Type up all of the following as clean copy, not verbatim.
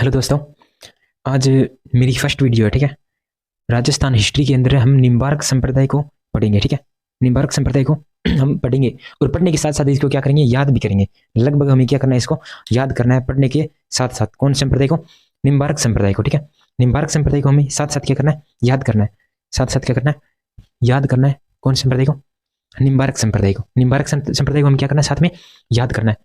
Hello दोस्तों। आज मेरी फर्स्ट वीडियो है, ठीक है। राजस्थान हिस्ट्री के अंदर हम निम्बार्क संप्रदाय को पढ़ेंगे, ठीक है। निम्बार्क संप्रदाय को हम पढ़ेंगे और पढ़ने के साथ साथ इसको क्या करेंगे, याद भी करेंगे। लगभग हमें क्या करना है, इसको याद करना है पढ़ने के साथ साथ। कौन संप्रदाय को? निम्बार्क संप्रदाय को, ठीक है। निम्बार्क संप्रदाय को हमें साथ साथ क्या करना है, याद करना है। साथ साथ क्या करना है, याद करना है। कौन संप्रदाय को? निम्बार्क संप्रदाय को। निम्बार्क संप्रदाय को हम क्या करना है, साथ में याद करना है।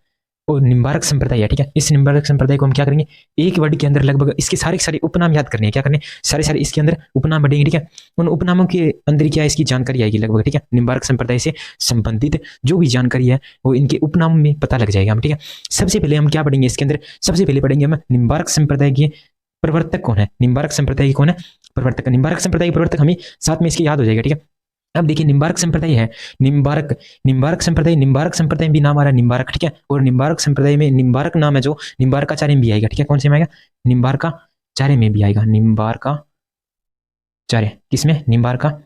और निम्बार्क संप्रदाय है, ठीक है। इस निम्बार्क संप्रदाय को हम क्या करेंगे, एक वर्ड के अंदर लगभग इसके सारे सारे उपनाम याद करने हैं। क्या करने, सारे सारे इसके अंदर उपनाम बढ़ेंगे, ठीक है। उन उपनामों के अंदर क्या है, इसकी जानकारी आएगी लगभग, ठीक है। निम्बार्क संप्रदाय से संबंधित जो भी जानकारी है वो इनके उपनाम में पता लग जाएगा हम, ठीक है। सबसे पहले हम क्या पढ़ेंगे इसके अंदर, सबसे पहले पढ़ेंगे हम निम्बार्क संप्रदाय के प्रवर्तक कौन है। निम्बार्क संप्रदाय कौन है, प्रवर्तक। निम्बार्क संप्रदाय प्रवर्तक हमें साथ में इसके याद हो जाएगा, ठीक है। अब देखिए निम्बार्क संप्रदाय है, निम्बार्क निम्बार्क संप्रदाय, निम्बार्क संप्रदाय में भी नाम आ रहा है निम्बार्क, ठीक है। और निम्बार्क संप्रदाय में निम्बार्क नाम है जो निम्बार्काचार्य में भी आएगा, ठीक है। कौन से में आएगा, निम्बार्काचार्य में भी आएगा। निम्बार्काचार्य किसमें, निम्बार्काचार्य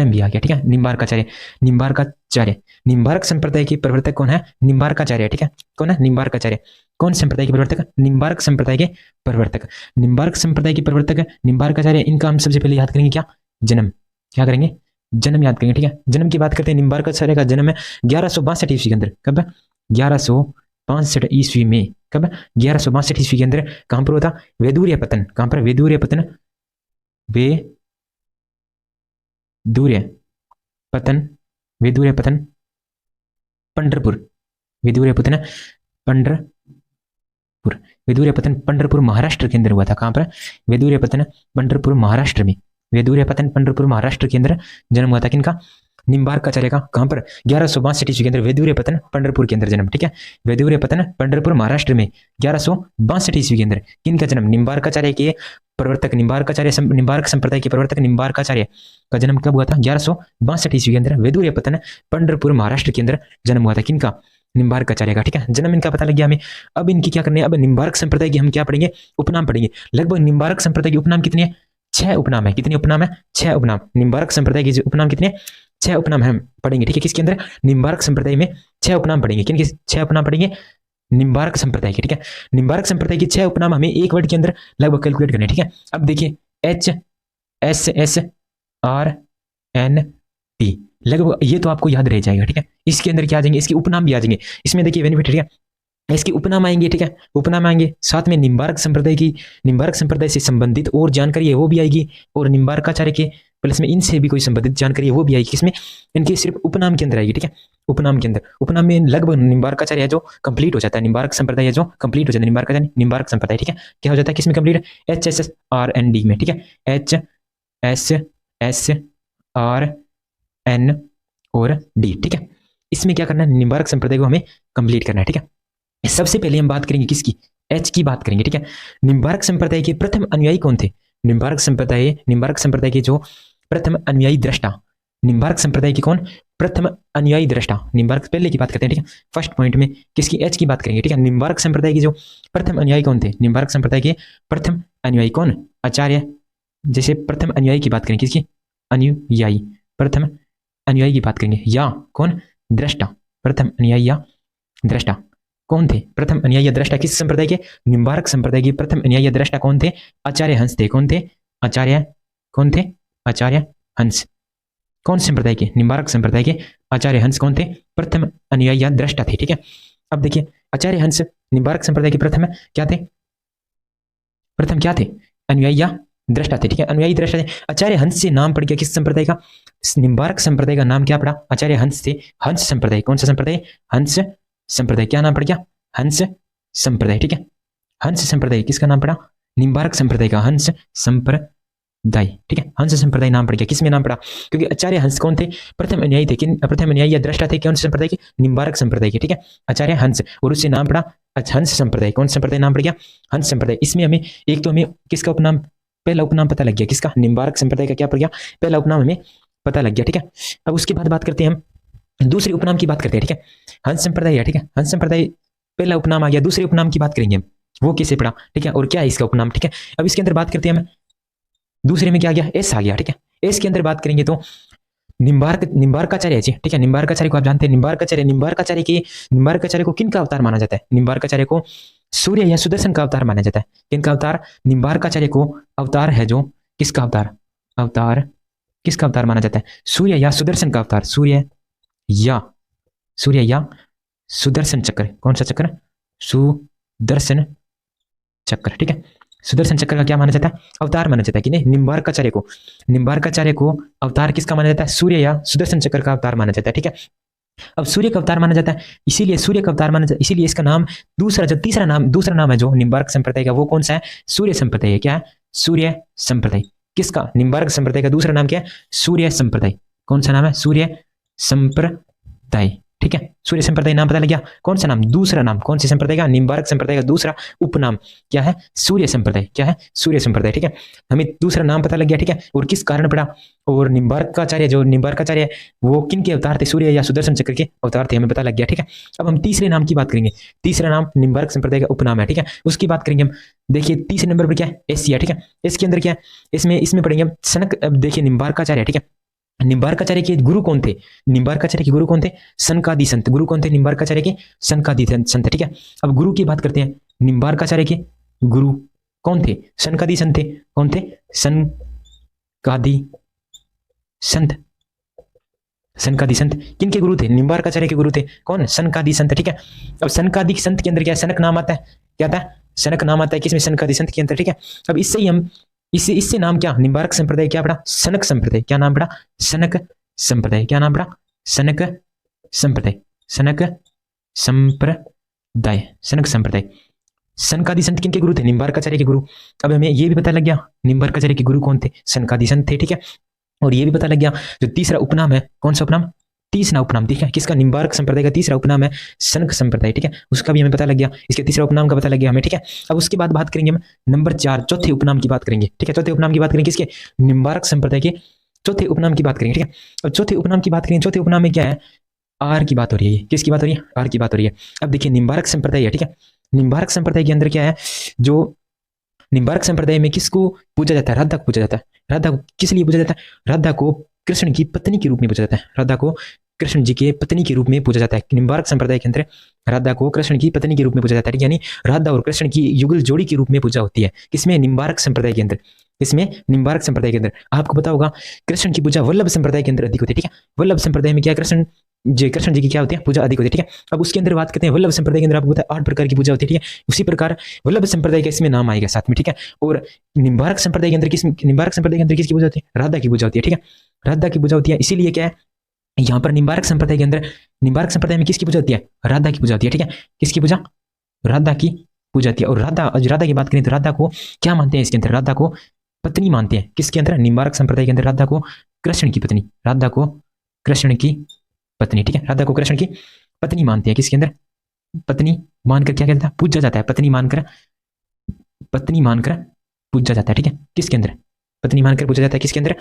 में भी आ गया, ठीक है। निम्बार्काचार्य निम्बार्क संप्रदाय के प्रवर्तक कौन है, निम्बार्काचार्य, ठीक है। कौन है, निम्बार्काचार्य। कौन संप्रदाय के प्रवर्तक, निम्बार्क संप्रदाय के प्रवर्तक। निम्बार्क संप्रदाय के प्रवर्तक निम्बार्काचार्य। इनका हम सबसे पहले याद करेंगे क्या, जन्म। क्या करेंगे, जन्म याद करेंगे, ठीक है। जन्म की बात करते हैं, निम्बार्काचार्य का जन्म है 1162 ईस्वी के अंदर। कब? 1162 ईस्वी में। कब? 1162 ईस्वी के अंदर। कहां पर होता, वेदूर्य पतन। कहां पर, वेदूर्य पतन, वेदूर्य पतन, वेदूर्य पतन पंढरपुर, वेदूर्य पतन पंढरपुर, वेदूर्य पतन पंढरपुर महाराष्ट्र के अंदर हुआ था। कहां पर, वेदूर्य पतन पंढरपुर महाराष्ट्र में। वेदूर्य पतन पंढरपुर महाराष्ट्र के अंदर जन्म हुआ था किनका, निम्बार्काचार्य का। कहां पर, 1162 ईस्वी के अंदर वेदूर्य पतन पंढरपुर के अंदर जन्म, ठीक है। वेदूर्य पतन पंढरपुर महाराष्ट्र में 1162 ईस्वी के अंदर किनका जन्म, निम्बार्काचार्य के प्रवर्तक, निम्बार्क संप्रदाय के प्रवर्तक निम्बार्काचार्य का जन्म कब हुआ था, 1162 ईस्वी के अंदर वेदूर्य पतन पंढरपुर महाराष्ट्र के अंदर जन्म हुआ था किनका, निम्बार्काचार्य का, ठीक है। जन्म इनका पता लग गया हमें। अब इनकी क्या करनी है, अब निम्बार्क संप्रदाय की हम क्या पढ़ेंगे, उपनाम पढ़ेंगे। लगभग निम्बार्क संप्रदाय के उपनाम कितने हैं, 6 उपनाम है। कितने उपनाम है, 6 उपनाम। निम्बार्क संप्रदाय के उपनाम कितने, 6 उपनाम हम पढ़ेंगे, ठीक है। किसके अंदर, निम्बार्क संप्रदाय में 6 उपनाम पढ़ेंगे। किन के 6 उपनाम पढ़ेंगे, निम्बार्क संप्रदाय के, ठीक है। निम्बार्क संप्रदाय के 6 उपनाम हमें एक वर्ड के अंदर लगभग कैलकुलेट करने, ठीक है। अब देखिए HSSRNT, लगभग ये तो आपको याद रह जाएगा, ठीक है। इसके अंदर क्या आ जाएंगे, इसके उपनाम भी आ जाएंगे। इसमें देखिए बेनिफिट, ठीक है, इसके उपनाम आएंगे, ठीक है। उपनाम आएंगे, साथ में निम्बार्क संप्रदाय से संबंधित और जानकारी है वो भी आएगी, और निम्बार्काचार्य के प्लस में इनसे भी कोई संबंधित जानकारी है वो भी आएगी। किसमें, इनके सिर्फ उपनाम के अंदर आएगी, ठीक है। उपनाम के अंदर, उपनाम में लगभग निम्बार्काचार्य है जो कंप्लीट हो जाता है, निम्बारक संप्रदाय है जो कंप्लीट हो जाता है, निम्बार्क संप्रदाय, ठीक है। क्या हो जाता है, किसमें कंप्लीट, HSSRND में, ठीक है। HSSRN और D, ठीक है। इसमें क्या करना है, निम्बार्क संप्रदाय को हमें कंप्लीट करना है, ठीक है। सबसे पहले हम बात करेंगे किसकी, H की बात करेंगे, ठीक है। निम्बार्क संप्रदाय के प्रथम अनुयायी कौन थे, निम्बार्क संप्रदाय के जो प्रथम अनुयायी दृष्टा, निम्बार्क संप्रदाय के कौन, प्रथम अनुयायी दृष्टा। निम्बार्क पहले की बात करते हैं, ठीक है। फर्स्ट पॉइंट में किसकी, H की बात करेंगे, ठीक है। निम्बार्क संप्रदाय के जो प्रथम अनुयायी कौन थे, निम्बार्क संप्रदाय के प्रथम अनुयायी कौन, आचार्य। जैसे प्रथम अनुयायी की बात करेंगे, किसकी, अनुयायी, प्रथम अनुयायी की बात करेंगे, या कौन, दृष्टा। प्रथम अनुयायी या दृष्टा कौन थे, प्रथम अनुयायी दृष्टा किस संप्रदाय के, निम्बार्क संप्रदाय के प्रथम अनुयायी दृष्टा कौन थे, आचार्य हंस थे। कौन थे, आचार्य, कौन थे, आचार्य हंस। कौन संप्रदाय के, निम्बार्क संप्रदाय के आचार्य हंस कौन थे, प्रथम अनुयायी दृष्टा थे, ठीक है। अब देखिए आचार्य हंस निम्बार्क संप्रदाय के प्रथम क्या थे, प्रथम क्या थे, अनुयायी दृष्टा थे, ठीक है। अनुयायी दृष्टा थे। आचार्य हंस से नाम पड़ गया किस संप्रदाय का, निम्बार्क संप्रदाय का नाम क्या पड़ा, आचार्य हंस से। हंस संप्रदाय, कौन सा संप्रदाय, हंस संप्रदाय। क्या नाम पड़ गया, हंस संप्रदाय, ठीक है। हंस संप्रदाय किसका नाम पड़ा, निम्बार्क संप्रदाय का हंस संप्रदाय, ठीक है। हंस संप्रदाय नाम पड़ गया, किसमें नाम पड़ा, क्योंकि आचार्य हंस कौन थे, प्रथम अनुयायी थे। किन प्रथम अनुयायी या दृष्टा थे, कौन से संप्रदाय के, निम्बार्क संप्रदाय के, ठीक है। आचार्य हंस, और उससे नाम पड़ा हंस संप्रदाय। कौन संप्रदाय नाम पड़ गया, हंस संप्रदाय। इसमें हमें एक तो हमें किसका उपनाम, पहला उपनाम पता लग गया, किसका, निम्बार्क संप्रदाय का क्या पड़ गया, पहला उपनाम हमें पता लग गया, ठीक है। अब उसके बाद बात करते हैं हम दूसरे उपनाम की बात करते हैं, ठीक है। हंस संप्रदाय है, ठीक है। हंस संप्रदाय पहला उपनाम आ गया, दूसरे उपनाम की बात करेंगे हम, वो कैसे पड़ा, ठीक है, और क्या है इसका उपनाम, ठीक है। अब इसके अंदर बात करते हैं हम, दूसरे में क्या आ गया, एस आ गया, ठीक है। एस के अंदर बात करेंगे तो निम्बार्काचार्य जी, ठीक है। निम्बार्काचार्य को आप जानते हैं, निम्बार्काचार्य को किन का अवतार माना जाता है, निम्बार्काचार्य को सूर्य या सुदर्शन का अवतार माना जाता है। किनका अवतार? निम्बार्काचार्य को अवतार है जो किसका अवतार? अवतार किसका अवतार माना जाता है? सूर्य या सुदर्शन का अवतार। सूर्य या सुदर्शन चक्र। कौन सा चक्र? सुदर्शन चक्र। ठीक है, सुदर्शन चक्र का क्या माना जाता है? अवतार माना जाता है। कि निम्बार्काचार्य को अवतार किसका माना जाता है? सूर्य या सुदर्शन चक्र का अवतार माना जाता है। ठीक है, अब सूर्य का अवतार माना जाता है, इसीलिए सूर्य का अवतार माना जाता है, इसीलिए इसका नाम दूसरा नाम है जो निम्बार्क संप्रदाय का, वो कौन सा है? सूर्य संप्रदाय है। क्या है? सूर्य संप्रदाय। किसका? निम्बार्क संप्रदाय का दूसरा नाम क्या है? सूर्य संप्रदाय। कौन सा नाम है? सूर्य संप्रदाय। ठीक है, सूर्य संप्रदाय नाम पता लग गया। कौन सा नाम? दूसरा नाम। कौन से संप्रदाय का? निम्बार्क संप्रदाय का दूसरा उपनाम क्या है? सूर्य संप्रदाय। क्या है? सूर्य संप्रदाय। ठीक है, हमें दूसरा नाम पता लग गया। ठीक है, और किस कारण पड़ा? और निम्बार्काचार्य है वो किन के अवतार थे? सूर्य या सुदर्शन चक्र के अवतार थे, हमें पता लग गया। ठीक है, अब हम तीसरे नाम की बात करेंगे। तीसरा नाम निम्बार्क संप्रदाय का उपनाम है। ठीक है, उसकी बात करेंगे हम। देखिए तीसरे नंबर पर क्या है? एशिया। ठीक है, इसके अंदर क्या है? इसमें पढ़ेंगे हम सनक। अब देखिए निम्बार्काचार्य। ठीक है, निम्बार्काचार्य के गुरु कौन थे? निम्बार्काचार्य के गुरु कौन थे? सनकादि संत। गुरु कौन थे निम्बार्काचार्य के? सनकादि संत। ठीक है, अब गुरु की बात करते हैं। निम्बार्काचार्य के गुरु कौन थे? सनकादि संत थे। कौन थे? सनकादि संत। सनकादि संत किनके गुरु थे? निम्बार्काचार्य के गुरु थे। कौन? सनकादि संत। ठीक है, अब सनकादि संत के अंदर क्या? सनक नाम आता है। क्या आता है? सनक नाम आता है किसमें? सनकादि संत के अंदर। ठीक है, अब इससे ही हम इससे नाम क्या? निम्बार्क संप्रदाय क्या पड़ा? सनक संप्रदाय। क्या नाम पड़ा? सनक संप्रदाय। क्या नाम पड़ा? सनक संप्रदाय। सनक संप्रदाय। सनक संप्रदाय। सनकादि संत किनके गुरु थे? निम्बार्काचार्य के गुरु। अब हमें ये भी पता लग गया निम्बार्काचार्य के गुरु कौन थे? सनकादि संत थे। ठीक है, और ये भी पता लग गया जो तीसरा उपनाम है, कौन सा उपनाम? तीसरा उपनाम। ठीक है, किसका? निम्बार्क संप्रदाय का तीसरा उपनाम है सनक संप्रदाय। ठीक है, उसका भी हमें पता लग गया, इसके तीसरा उपनाम का पता लग गया हमें। ठीक है, अब उसके बाद बात करेंगे हम नंबर 4 चौथे उपनाम की बात करेंगे। ठीक है, चौथे उपनाम की बात करेंगे किसके? निम्बार्क संप्रदाय के चौथे उपनाम की बात करेंगे। ठीक है, अब चौथे उपनाम की बात करेंगे। चौथे उपनाम में क्या है? आर की बात हो रही है। किसकी बात हो रही है? आर की बात हो रही है। अब देखिए निम्बार्क संप्रदाय है। ठीक है, निम्बार्क संप्रदाय के अंदर क्या है? जो निम्बार्क संप्रदाय में किसको पूजा जाता है? राधा को पूजा जाता है। राधा को किस लिए पूजा जाता है? राधा को कृष्ण की पत्नी के रूप में पूजा जाता है। राधा को कृष्ण जी के पत्नी के रूप में पूजा जाता है। निम्बार्क संप्रदाय के अंदर राधा को कृष्ण की पत्नी के रूप में पूजा जाता है, यानी राधा और कृष्ण की युगल जोड़ी के रूप में पूजा होती है। किसमें? निम्बार्क संप्रदाय के अंदर। इसमें निम्बार्क संप्रदाय के अंदर आपको पता होगा कृष्ण की पूजा वल्लभ संप्रदाय के अंदर अधिक होती है। ठीक है, वल्लभ संप्रदाय में क्या? कृष्ण जी की क्या होती है? पूजा अधिक होती है। ठीक है, अब उसके अंदर बात करते हैं वल्लभ संप्रदाय के अंदर आपको पता है 8 प्रकार की पूजा होती है। ठीक है, उसी प्रकार वल्लभ संप्रदाय का इसमें नाम आएगा साथ में। ठीक है, और निम्बार्क संप्रदाय के अंदर किसकी पूजा होती है? राधा की पूजा होती है। ठीक है, राधा की पूजा होती है, इसीलिए क्या है यहाँ पर निम्बार्क संप्रदाय के अंदर, निम्बार्क संप्रदाय में किसकी पूजा होती है? राधा की पूजा होती है। ठीक है, किसकी पूजा? राधा की पूजा होती है। और राधा की बात करें तो राधा को क्या मानते हैं इसके अंदर? राधा को पत्नी मानते हैं। किसके अंदर? निम्बार्क संप्रदाय के अंदर राधा को कृष्ण की पत्नी। राधा को कृष्ण की पत्नी। ठीक है, राधा को कृष्ण की पत्नी मानते हैं। किसके अंदर? पत्नी मानकर क्या कहता है? पूजा जाता है। पत्नी मानकर पूजा जाता है। ठीक है, किसके अंदर? पत्नी मानकर पूजा जाता है। किसके अंदर?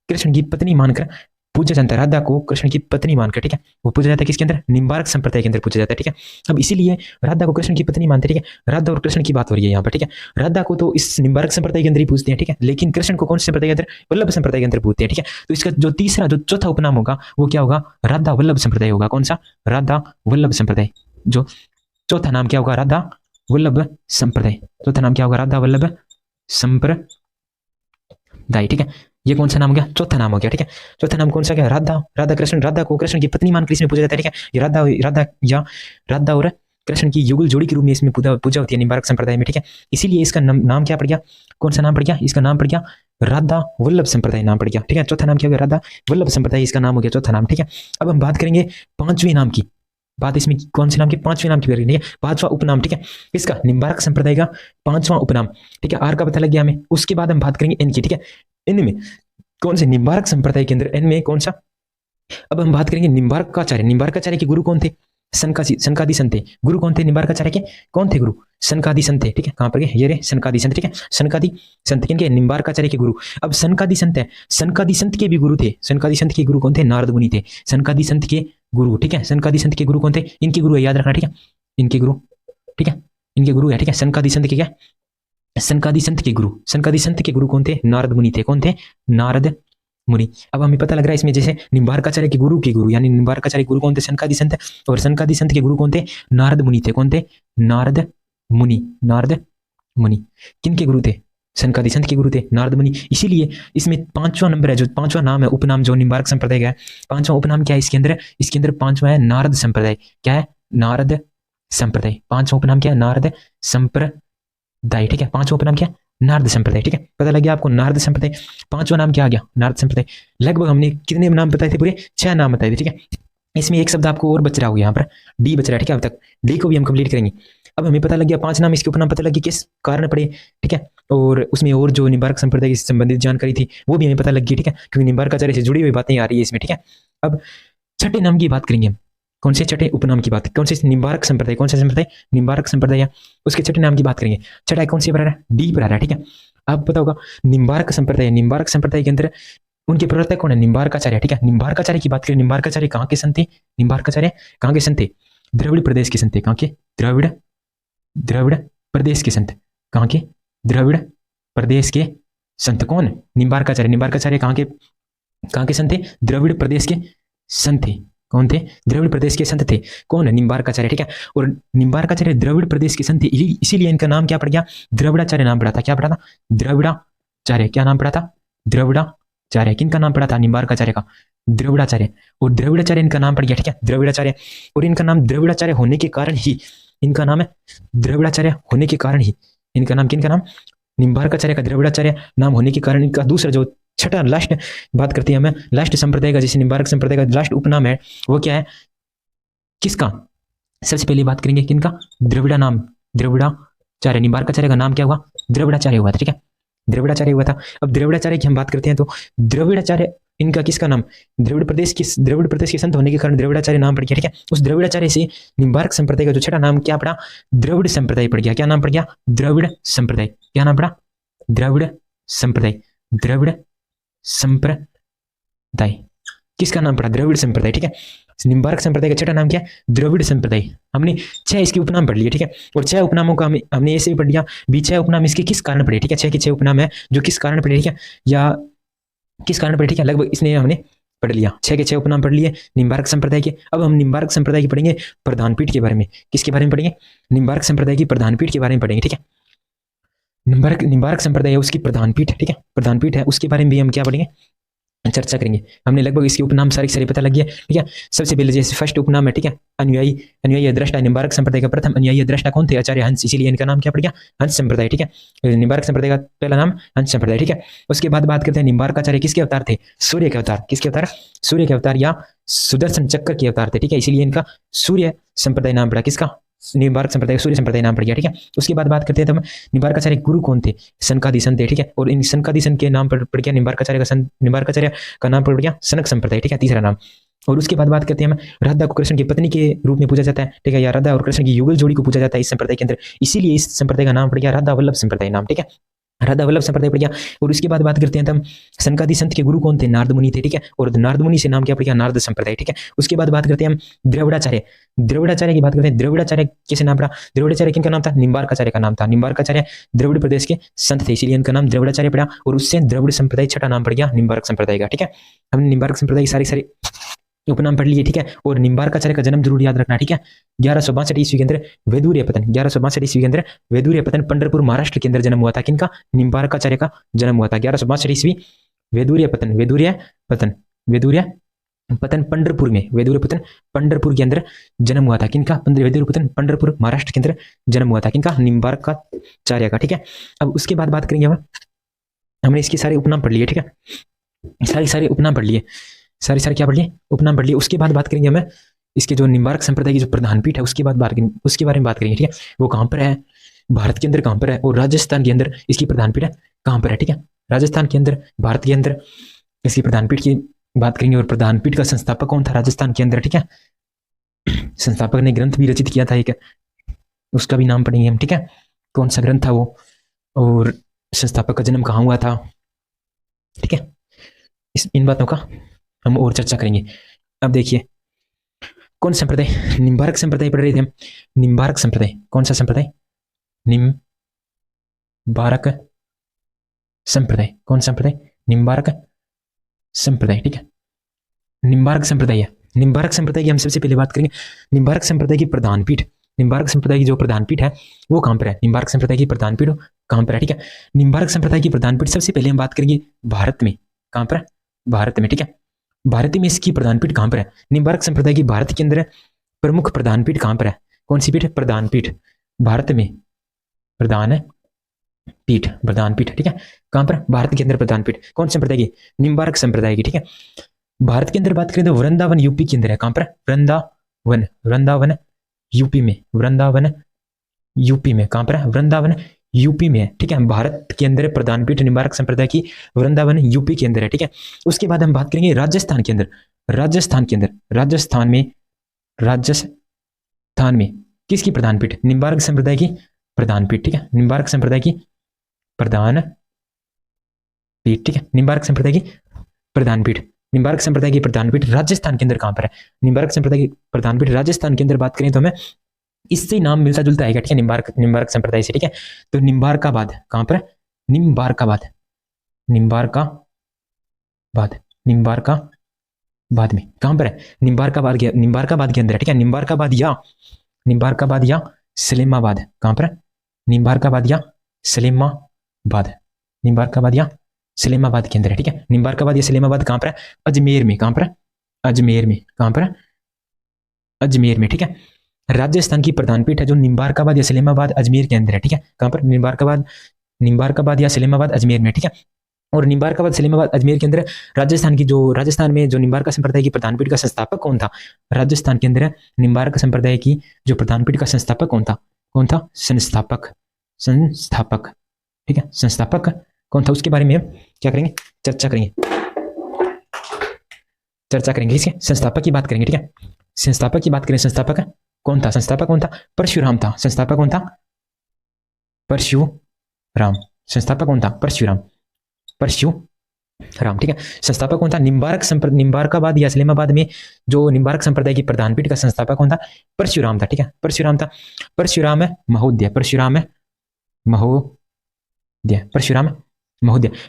कृष्ण की पत्नी मानकर पूजा जाता है। राधा को कृष्ण की पत्नी मानकर, ठीक है, वो पूजा जाता है किसके अंदर? निम्बार्क संप्रदाय के अंदर पूजा जाता है। ठीक है, अब इसीलिए राधा को कृष्ण की पत्नी मानते हैं। ठीक है, राधा और कृष्ण की बात हो रही है यहाँ पर। ठीक है, राधा को तो इस निम्बार्क संप्रदाय के अंदर ही पूजते हैं। ठीक है, लेकिन कृष्ण को कौन से संप्रदाय के अंदर? वल्लभ संप्रदाय के अंदर पूजते हैं। ठीक है, तो इसका जो चौथा उपनाम होगा वो क्या होगा? राधा वल्लभ संप्रदाय होगा। कौन सा? राधा वल्लभ संप्रदाय। जो चौथा नाम क्या होगा? राधा वल्लभ संप्रदाय। चौथा नाम क्या होगा? राधा वल्लभ संप्रदाय। ठीक है, ये कौन सा नाम हो गया? चौथा नाम हो गया। ठीक है, चौथा नाम कौन सा क्या? राधा कृष्ण। राधा को कृष्ण की पत्नी मानकर इसमें पूजा जाता है। ठीक है, ये राधा और कृष्ण की युगल जोड़ी के रूप में इसमें पूजा होती है निम्बार्क संप्रदाय में। ठीक है, इसीलिए इसका नाम क्या पड़ गया? कौन सा नाम पड़ गया? इसका नाम पड़ गया राधा वल्लभ संप्रदाय नाम पड़ गया। ठीक है, चौथा नाम क्या हो गया? राधा वल्लभ संप्रदाय, इसका नाम हो गया चौथा नाम। ठीक है, अब हम बात करेंगे पांचवें नाम की। बात इसमें कौन से नाम की? पांचवें नाम की करेंगे। ठीक है, पांचवा उपनाम। ठीक है, इसका निम्बार्क संप्रदाय का पांचवा उपनाम। ठीक है, आर का पता लग गया हमें। उसके बाद हम बात करेंगे एन की। ठीक है, इनमें कौन से? निम्बार्क संप्रदाय के अंदर एन में कौन सा? अब हम बात करेंगे निम्बार्काचार्य। निम्बार्काचार्य के गुरु कौन थे? सनकादि संत थे। गुरु कौन थे निम्बार्काचार्य के? कौन थे गुरु? सनकादि संत थे। ठीक है, कहां पर गए? ये रे सनकादि संत। ठीक है, सनकादि संत किनके? निम्बार्काचार्य के गुरु। अब सनकादि संत है, सनकादि संत के भी गुरु थे। सनकादि संत के गुरु कौन थे? नारद मुनि थे। सनकादि संत के गुरु। ठीक है, सनकादि संत के गुरु कौन थे? इनके गुरु है, याद रखना। ठीक है, इनके गुरु। ठीक है, इनके गुरु है। ठीक है, सनकादि संत के क्या? सनकादि संत के गुरु। सनकादि संत के गुरु कौन थे? नारद मुनि थे। कौन थे? नारद मुनि। अब हमें पता लग रहा है इसमें जैसे निम्बार्काचार्य के गुरु यानी निम्बार्काचार्य गुरु कौन थे? सनकादि संत। और सनकादि संत के गुरु कौन थे? नारद मुनि थे। कौन थे? नारद मुनि, नारद मुनि। किन के गुरु थे? सनकादि संत के गुरु थे नारद मुनि। इसीलिए इसमें पांचवा नंबर है, जो पांचवा नाम है, उपनाम जो निम्बार्क संप्रदाय का है, पांचवा उपनाम क्या है इसके अंदर? इसके अंदर पांचवा है नारद संप्रदाय। क्या है? नारद संप्रदाय। पांचवा उपनाम क्या है? नारद संप्रदाय। ठीक है, पांचवा उपनाम क्या है? नारद संप्रदाय। ठीक है, पता लग गया आपको नारद संप्रदाय। पांचवा नाम क्या आ गया? नारद संप्रदाय। लगभग हमने कितने नाम बताए थे? पूरे 6 नाम बताए थे। ठीक है, इसमें एक शब्द आपको और बच रहा होगा, यहाँ पर डी बच रहा है। ठीक है, अब तक डी को भी हम कंप्लीट करेंगे। अब हमें पता लग गया 5 नाम, इसके उपनाम पता लग गया किस कारण पड़े। ठीक है, और उसमें और जो निम्बार्क संप्रदाय से संबंधित जानकारी थी वो भी हमें पता लग गई। ठीक है, क्योंकि निम्बार्काचार्य से जुड़ी हुई बातें आ रही है इसमें। ठीक है, अब छठे नाम की बात करेंगे हम। कौन से छठे उपनाम की बात? कौन से? निम्बार्क संप्रदाय। कौन सा संप्रदाय? निम्बार्क संप्रदाय। उसके छठे नाम की बात करेंगे। छठा कौन सी पर आ रहा है? डी पर आ रहा है। ठीक है, अब पता होगा निम्बार्क संप्रदाय। निम्बार्क संप्रदाय के अंदर उनके प्रवर्तक कौन है? निम्बार्काचार्य। ठीक है, निम्बार्काचार्य की बात करें। निम्बार्काचार्य कहाँ के संत थे? निम्बार्काचार्य कहाँ के संत थे? द्रविड़ प्रदेश के संत थे। कहाँ के? द्रविड़ प्रदेश के संत। कहाँ के? द्रविड़ प्रदेश के संत। कौन? निम्बार्काचार्य। निम्बार्काचार्य कहाँ के संत थे? द्रविड़ प्रदेश के संत थे। कौन थे? द्रविड़ प्रदेश के संत थे। कौन है? निम्बार्काचार्य। ठीक है, और निम्बार्काचार्य द्रविड़ प्रदेश के संत थे, इसीलिए इनका नाम क्या पड़ गया? द्रविड़ाचार्य नाम पड़ा था। क्या पड़ा था? द्रविड़ाचार्य। क्या नाम पड़ा था? द्रविड़ाचार्य। किनका नाम पड़ा था? निम्बार्काचार्य का, द्रविड़ाचार्य। और द्रविड़ाचार्य इनका नाम पड़ गया। ठीक है, द्रविड़ाचार्य। और इनका नाम द्रविड़ाचार्य होने के कारण ही इनका नाम है द्रविड़ाचार्य होने के कारण ही इनका नाम, किनका नाम? निम्बार्काचार्य का द्रविड़ाचार्य नाम होने के कारण इनका दूसरा जो छठा लास्ट बात करते हैं हमें, लास्ट संप्रदाय का, जैसे निम्बार्क संप्रदाय का लास्ट उपनाम है वो क्या है? किसका? सबसे पहले बात करेंगे किनका? द्रविड़ा नाम, द्रविड़ाचार्य। निम्बार्काचार्य का नाम क्या हुआ? द्रविड़ाचार्य हुआ था। ठीक है, द्रविड़ाचार्य हुआ था। अब द्रविड़ाचार्य की हम बात करते हैं तो द्रविड़ाचार्य इनका किसका नाम? द्रविड़ प्रदेश के संत होने के कारण द्रविड़ाचार्य नाम पड़ गया। ठीक है, उस द्रविड़ाचार्य से निम्बार्क संप्रदाय का जो छठा नाम क्या पड़ा? द्रविड़ संप्रदाय पड़ गया। क्या नाम पड़ गया? द्रविड़ संप्रदाय। क्या नाम पड़ा? द्रविड़ संप्रदाय। द्रविड़ संप्रदाय किसका नाम पड़ा? द्रविड़ संप्रदाय। ठीक है, निम्बार्क संप्रदाय का छठा नाम क्या है? द्रविड़ संप्रदाय। हमने 6 इसके उपनाम पढ़ लिए। ठीक है, और 6 उपनामों का हमने ऐसे ही पढ़ लिया भी 6 उपनाम इसके किस कारण पड़े। ठीक है, 6 के 6 उपनाम है जो किस कारण पड़े। ठीक है, या किस कारण पड़े। ठीक है, लगभग इसने हमने पढ़ लिया। 6 के 6 उपनाम पढ़ लिए निम्बार्क संप्रदाय के। अब हम निम्बार्क संप्रदाय की पढ़ेंगे प्रधान पीठ के बारे में। किसके बारे में पढ़ेंगे? निम्बार्क संप्रदाय की प्रधान पीठ के बारे में पढ़ेंगे। ठीक है, निम्बार्क संप्रदाय है उसकी प्रधान पीठ। ठीक है, प्रधान पीठ है उसके बारे में भी हम क्या पढ़ेंगे? चर्चा करेंगे। हमने लगभग इसके उपनाम सारे पता लग गया। ठीक है, सबसे पहले जैसे फर्स्ट उपनाम है। ठीक है, अनुयायी दृष्टा। निम्बार्क संप्रदाय का प्रथम अनुयायी दृष्टा कौन थे? आचार्य हंस, इसीलिए इनका नाम क्या पड़ गया? हंस संप्रदाय। ठीक है, निम्बार्क संप्रदाय का पहला नाम हंस संप्रदाय। ठीक है, उसके बाद बात करते हैं निम्बार्काचार्य किसके अवतार थे? सूर्य के अवतार। किसके अवतार? सूर्य के अवतार या सुदर्शन चक्र के अवतार थे। ठीक है, इसीलिए इनका सूर्य संप्रदाय नाम पड़ा। किसका? निम्बार्क संप्रदाय, सूर्य संप्रदाय नाम पड़ गया। ठीक है, उसके बाद बात करते हैं तो निम्बार्काचार्य गुरु कौन थे? सनकादि संत थे। ठीक है, और इन सनकादि संत के नाम पर पड़ गया निम्बार्काचार्य का नाम पड़ गया सनक संप्रदाय। ठीक है, तीसरा नाम। और उसके बाद बात करते हैं हम राधा को कृष्ण की पत्नी के रूप में पूजा जाता है। ठीक है, या राधा और कृष्ण की युगल जोड़ी को पूजा जाता है इस संप्रदाय के अंदर, इसीलिए इस संप्रदाय का नाम पड़ गया राधा वल्लभ संप्रदाय नाम। ठीक है, राधा वल्लभ संप्रदाय पड़ गया। और उसके बाद बात करते हैं हम सनकादि संत के गुरु कौन थे? नारद मुनि थे। ठीक है, और नारद मुनि से नाम क्या पड़ गया? नारद संप्रदाय। ठीक है, उसके बाद बात करते हैं हम द्रविड़ाचार्य की बात करते हैं। द्रविड़ाचार्य कैसे नाम पड़ा? द्रविड़ाचार्य किनका नाम था? निम्बार्काचार्य का नाम था। निम्बार्काचार्य द्रविड़ प्रदेश के संत थे, इसीलिए इनका नाम द्रविड़ाचार्य पड़ा। और उससे द्रविड़ संप्रदाय छठा नाम पड़ गया निम्बार्क संप्रदाय का। ठीक है, हमने निम्बार्क संप्रदाय की सारी उपनाम पढ़ लिए। ठीक है, और निम्बार्काचार्य का जन्म जरूर याद रखना। ठीक है, 1162 ईस्वी के अंदर वेदूर्य पतन, 1162 ईस्वी के अंदर वेदूर्य पतन पंढरपुर महाराष्ट्र के अंदर जन्म हुआ था। किनका? निम्बार्काचार्य का जन्म हुआ था 1162 ईस्वी। वेदूर्य पतन पंढरपुर में, वेदूर्य पतन पंढरपुर के अंदर जन्म हुआ था। किनका? वेदूर्य पतन पंढरपुर महाराष्ट्र के अंदर जन्म हुआ था। किनका? निम्बार्काचार्य का। ठीक है, अब उसके बाद बात करेंगे हमने इसके सारे उपनाम पढ़ लिए। ठीक है, सारे उपनाम पढ़ लिए, सारे क्या पढ़ लिए? उपनाम पढ़ लिए। उसके बाद बात करेंगे हमें इसके जो निम्बार्क संप्रदाय की जो प्रधान पीठ है उसके बारे में बात करेंगे। ठीक है, वो कहाँ पर है? भारत के अंदर कहाँ पर है? और राजस्थान के अंदर इसकी प्रधान पीठ है कहाँ पर है? ठीक है, राजस्थान के अंदर, भारत के अंदर इसकी प्रधान पीठ की बात करेंगे। और प्रधान पीठ का संस्थापक कौन था राजस्थान के अंदर? ठीक है, संस्थापक ने ग्रंथ भी रचित किया था एक, उसका भी नाम पढ़ेंगे हम। ठीक है, कौन सा ग्रंथ था वो, और संस्थापक का जन्म कहाँ हुआ था? ठीक है, इन बातों का हम और चर्चा करेंगे। अब देखिए कौन संप्रदाय? निम्बार्क संप्रदाय पढ़ रहे थे हम। निम्बार्क संप्रदाय कौन सा संप्रदाय? निम्बार्क संप्रदाय। कौन संप्रदाय? निम्बार्क संप्रदाय। ठीक है, निम्बार्क संप्रदाय है। निम्बार्क संप्रदाय की हम सबसे पहले बात करेंगे। निम्बार्क संप्रदाय की प्रधान पीठ निम्बार्क संप्रदाय की जो प्रधान पीठ है वो कहाँ पर है, निम्बार्क संप्रदाय की प्रधान पीठ कहाँ पर है, ठीक है। निम्बार्क संप्रदाय की प्रधान पीठ सबसे पहले हम बात करेंगे भारत में, कहाँ पर है, भारत में, ठीक है। भारत में इसकी प्रधान पीठ कहाँ पर है, निम्बार्क संप्रदाय की भारत के अंदर प्रमुख प्रधान पीठ कहाँ पर है, कौन सी पीठ है, प्रधान पीठ, भारत में प्रधान है पीठ, प्रधान पीठ, ठीक है। कहां पर, भारत के अंदर प्रधान पीठ, कौन संप्रदाय की, निम्बार्क संप्रदाय की, ठीक है। भारत के अंदर बात करें तो वृंदावन यूपी के अंदर है, कहां पर, वृंदावन, वृंदावन यूपी में, वृंदावन यूपी में, कहां पर है, वृंदावन यूपी में है, ठीक है। भारत के अंदर प्रधान पीठ निम्बार्क संप्रदाय की वृंदावन यूपी के अंदर है, ठीक है। उसके बाद हम बात करेंगे राजस्थान के अंदर, राजस्थान के अंदर, राजस्थान में, राजस्थान में किसकी प्रधान पीठ, निम्बार्क संप्रदाय की प्रधान पीठ, ठीक है। निम्बार्क संप्रदाय की प्रधान पीठ, ठीक है। निम्बार्क संप्रदाय की प्रधान पीठ, निम्बार्क संप्रदाय की प्रधान पीठ राजस्थान के अंदर कहां पर है, निम्बार्क संप्रदाय की प्रधान पीठ राजस्थान के अंदर बात करें तो हमें इससे नाम मिलता जुलता है, ठीक है, निम्बार्क संप्रदाय से, ठीक है। तो निम्बार्काबाद कहां पर है, निम्बार्काबाद, निम्बार्काबाद, निम्बार्काबाद में कहां पर है, निम्बार्काबाद के अंदर है, ठीक है। निम्बार्काबाद या सलेमाबाद, कहां पर है, निम्बार्काबाद या सलेमाबाद, निम्बार्काबाद या सलेमाबाद के अंदर है, ठीक है। निम्बार्काबाद या सलेमाबाद कहां पर है, अजमेर में, कहां पर है, अजमेर में, कहां पर है, अजमेर में, ठीक है। राजस्थान की प्रधान पीठ है जो निम्बार्काबाद या सलेमाबाद अजमेर के अंदर है, ठीक है। कहां पर, निम्बार्काबाद या सलेमाबाद अजमेर में, ठीक है। और निम्बार्काबाद सलेमाबाद अजमेर के अंदर राजस्थान में जो निम्बार्क संप्रदाय की प्रधान पीठ का संस्थापक कौन था, राजस्थान के अंदर निम्बार्क संप्रदाय की जो प्रधान पीठ का संस्थापक कौन था, संस्थापक, ठीक है, संस्थापक कौन था, उसके बारे में क्या करेंगे, चर्चा करेंगे, इसके संस्थापक की बात करेंगे, ठीक है। संस्थापक की बात करें, संस्थापक कौन था, परशुराम था, संस्थापक कौन था, परशुराम, संस्थापक कौन था, परशुराम, ठीक है। संस्थापक कौन था, निम्बार्काबाद या सलेमाबाद में जो निम्बार्क संप्रदाय की प्रधान पीठ का संस्थापक कौन था, परशुराम था, ठीक है, परशुराम था, परशुराम महोदय,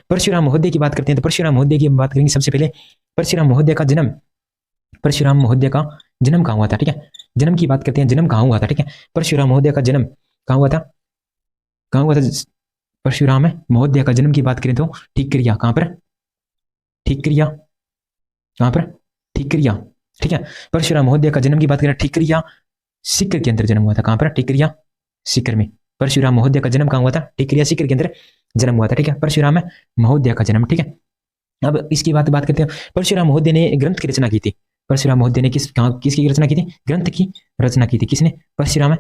परशुराम महोदय की बात करते हैं तो परशुराम महोदय की बात करेंगे सबसे पहले। परशुराम महोदय का जन्म कहाँ हुआ था, ठीक है, जन्म की बात करते हैं, जन्म कहाँ हुआ था, ठीक है। परशुराम महोदय का जन्म कहाँ हुआ था, परशुराम महोदय का जन्म की बात करें तो ठीकरिया, कहां पर, ठीकरिया, ठीक है। परशुराम महोदय का जन्म की बात करें ठीकरिया सीकर के अंदर जन्म हुआ था, कहां पर, ठीकरिया सीकर में। परशुराम महोदय का जन्म कहां हुआ था, ठीकरिया सीकर के अंदर जन्म हुआ था, ठीक है, परशुराम महोदय का जन्म, ठीक है। अब इसकी बात करते हैं, परशुराम महोदय ने ग्रंथ की रचना की थी, परशुराम महोदय ने किसकी रचना की थी, ग्रंथ की रचना की थी, किसने, परशुराम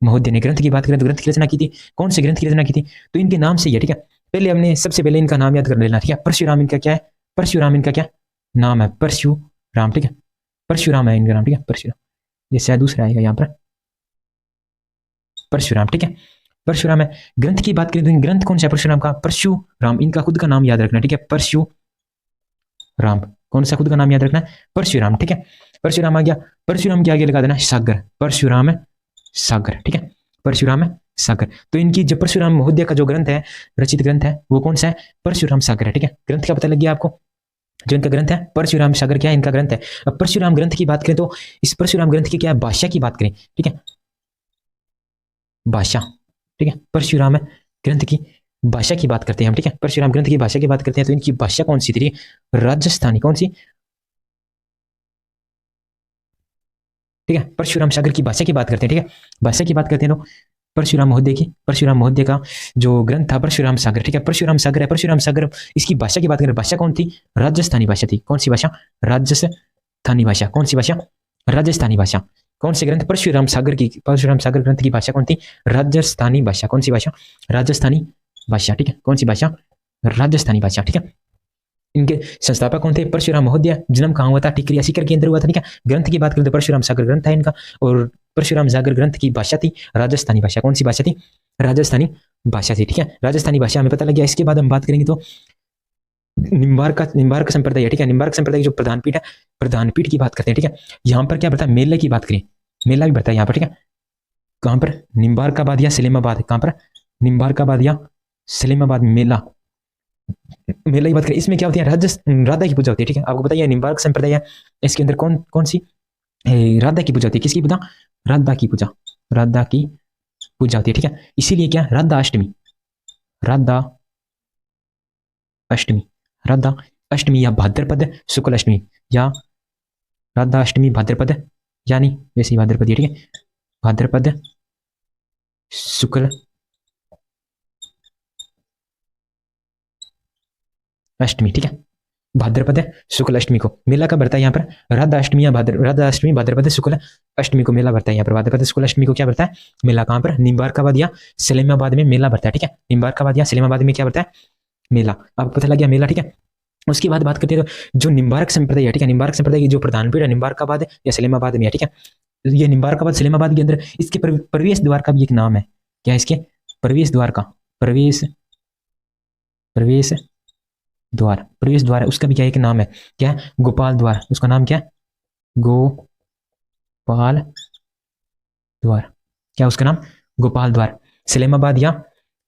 महोदय ने। ग्रंथ की बात करें तो ग्रंथ की रचना की थी, कौन से ग्रंथ की रचना की थी, तो इनके नाम से ही है, ठीक है। पहले हमने सबसे पहले इनका नाम याद कर लेना, ठीक है। परशुराम इनका क्या है, परशुराम इनका क्या नाम है, परशुराम, ठीक है, परशुराम है इनका नाम, ठीक है, परशुराम, ये शायद दूसरा आएगा यहाँ पर, परशुराम, ठीक है, परशुराम है। ग्रंथ की बात करें तो ग्रंथ कौन सा है, परशुराम का, परशुराम, इनका खुद का नाम याद रखना, ठीक है, परशुराम, कौन सा खुद का नाम याद रखना है, परशुराम, ठीक है। परशुराम आ गया, परशुराम के आगे लगा देना सागर, परशुराम सागर, ठीक है, परशुराम सागर। तो इनकी जो परशुराम महोदय का जो ग्रंथ है, रचित ग्रंथ है, वो कौन सा है, परशुराम सागर है, ठीक है। ग्रंथ का पता लग गया आपको, जो इनका ग्रंथ है परशुराम सागर, क्या है इनका ग्रंथ है। अब परशुराम ग्रंथ की बात करें तो इस परशुराम ग्रंथ की क्या है, भाषा की बात करें, ठीक है, भाषा, ठीक है, परशुराम ग्रंथ की भाषा की बात करते हैं हम, ठीक है, परशुराम ग्रंथ की भाषा की बात करते हैं तो इनकी भाषा कौन सी थी, राजस्थानी, कौन सी, ठीक है, परशुराम सागर की भाषा की बात करते हैं, ठीक है, भाषा की बात करते हैं तो परशुराम महोदय का जो ग्रंथ था परशुराम सागर, ठीक है, परशुराम सागर है, परशुराम सागर। इसकी भाषा की बात करें, भाषा कौन थी, राजस्थानी भाषा थी, कौन सी भाषा, राजस्थानी भाषा, कौन सी भाषा, राजस्थानी भाषा। कौन से ग्रंथ, परशुराम सागर ग्रंथ की भाषा कौन थी, राजस्थानी भाषा, कौन सी भाषा, राजस्थानी भाषा, ठीक है, कौन सी भाषा, राजस्थानी भाषा, ठीक है। इनके संस्थापक कौन थे, परशुराम महोदय, जन्म कहाँ हुआ था, टिकरिया सीकर के अंदर हुआ था, ठीक है। ग्रंथ की बात करें तो परशुराम सागर ग्रंथ था इनका, और परशुराम सागर ग्रंथ की भाषा थी राजस्थानी भाषा, कौन सी भाषा थी, राजस्थानी भाषा थी, ठीक है, राजस्थानी भाषा हमें पता लग गया। इसके बाद हम बात करेंगे तो निम्बार्क संप्रदाय है, ठीक है, निम्बार्क संप्रदाय जो प्रधान पीठ है, प्रधान पीठ की बात करते हैं, ठीक है। यहाँ पर क्या बढ़ता है, मेले की बात करें, मेला भी बढ़ता है यहाँ पर, ठीक है, कहाँ पर, निम्बार्काबाद या सलेमाबाद, कहाँ पर, निम्बार्काबाद या सलेमाबाद मेला की बात करें। इसमें क्या होती है, राधा की पूजा होती है, ठीक है, आपको बताइए निम्बार्क संप्रदाय है, इसके अंदर कौन सी राधा की पूजा होती है, किसकी पूजा, राधा की पूजा, राधा की पूजा होती है, ठीक है। इसीलिए क्या, राधा अष्टमी, राधा अष्टमी, राधा अष्टमी या भाद्रपद शुक्ल अष्टमी, या राधा अष्टमी भाद्रपद, यानी वैसे ही भाद्रपद, ठीक है, भाद्रपद शुक्ल अष्टमी, ठीक है। भाद्रपद शुक्ल अष्टमी को मेला कब भरता है यहाँ पर, राधा अष्टमी या राधा अष्टमी भाद्रपद शुक्ल अष्टमी को मेला भरता है यहाँ पर। भाद्रपद शुक्ल अष्टमी को क्या भरता है, मेला। कहाँ पर, निम्बारकाबाद या सलेमाबाद में मेला भरता है, ठीक है। निम्बारकाबाद या सलेमाबाद में क्या भरता है, मेला। आपको पता लग गया मेला, ठीक है। उसके बाद बात करते हैं तो जो निम्बारक संप्रदाय है, ठीक है, निम्बारक संप्रदाय की जो प्रधान पीठ है निम्बारकाबाद या सलेमाबाद में है, ठीक है। ये निम्बारकाबाद सलेमाबाद के अंदर इसके प्रवेश द्वार का भी एक नाम है, क्या है इसके प्रवेश द्वार का, प्रवेश प्रवेश द्वार, प्रवेश द्वार है उसका भी क्या एक नाम है, क्या है, गोपाल द्वार। उसका नाम क्या है, गोपाल द्वार। क्या उसका नाम, गोपाल द्वार। सलेमाबाद या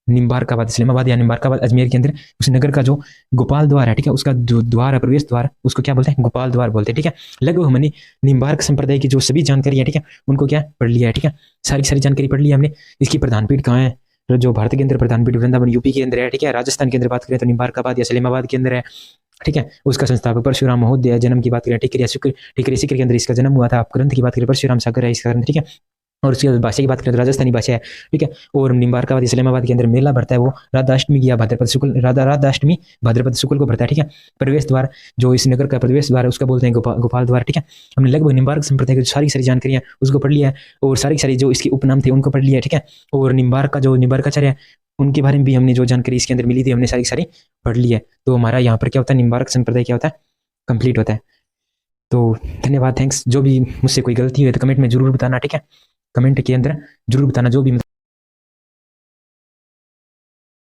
निम्बारकाबाद, इस्लामाबाद या निम्बारकाबाद अजमेर के अंदर उस नगर का जो गोपाल द्वार है, ठीक है, उसका जो द्वार है, प्रवेश द्वार, उसको क्या बोलते हैं, गोपाल द्वार बोलते हैं, ठीक है। लगभग हमने निम्बार्क संप्रदाय की जो सभी जानकारी है, ठीक है, उनको क्या पढ़ लिया है, ठीक है, सारी सारी जानकारी पढ़ ली है हमने। इसकी प्रधान पीठ कहाँ है, तो जो भारत के अंदर प्रधान पीठ वृंदावन यूपी के अंदर है, ठीक है। राजस्थान के अंदर बात करें तो निम्बारकाबाद या सलेमाबाद के अंदर है, ठीक है। उसका संस्थापक परशुराम महोदय, जन्म की बात करें टिकरिया सिकर के अंदर इसका जन्म हुआ था। आप ग्रंथ की बात करें परशुराम सागर है इसका, ठीक है। और उसकी भाषा की बात करें तो राजस्थानी भाषा है, ठीक है। और निम्बारकाबाद इस्लामाबाद के अंदर मेला भरता है, वो राधा अष्टमी या भाद्रपद शुक्ल, राधा अष्टमी भाद्रपद शुक्ल को भरता है, ठीक है। प्रवेश द्वार जो इस नगर का प्रवेश द्वार है उसका बोलते हैं गोपाल द्वार, ठीक है। हमने लगभग निम्बार्क संप्रदाय की सारी सारी जानकारियां उसको पढ़ लिया है, और सारी सारी जो इसके उपनाम थे उनको पढ़ लिया है, ठीक है। और निम्बार्क का जो निम्बार्काचार्य है उनके बारे में भी हमने जो जानकारी इसके अंदर मिली थी हमने सारी सारी पढ़ ली है। तो हमारा यहाँ पर क्या होता है, निम्बार्क संप्रदाय क्या होता है, कंप्लीट होता है। तो धन्यवाद, थैंक्स। जो भी मुझसे कोई गलती हुई तो कमेंट में जरूर बताना, ठीक है, कमेंट के अंदर जरूर बताना जो भी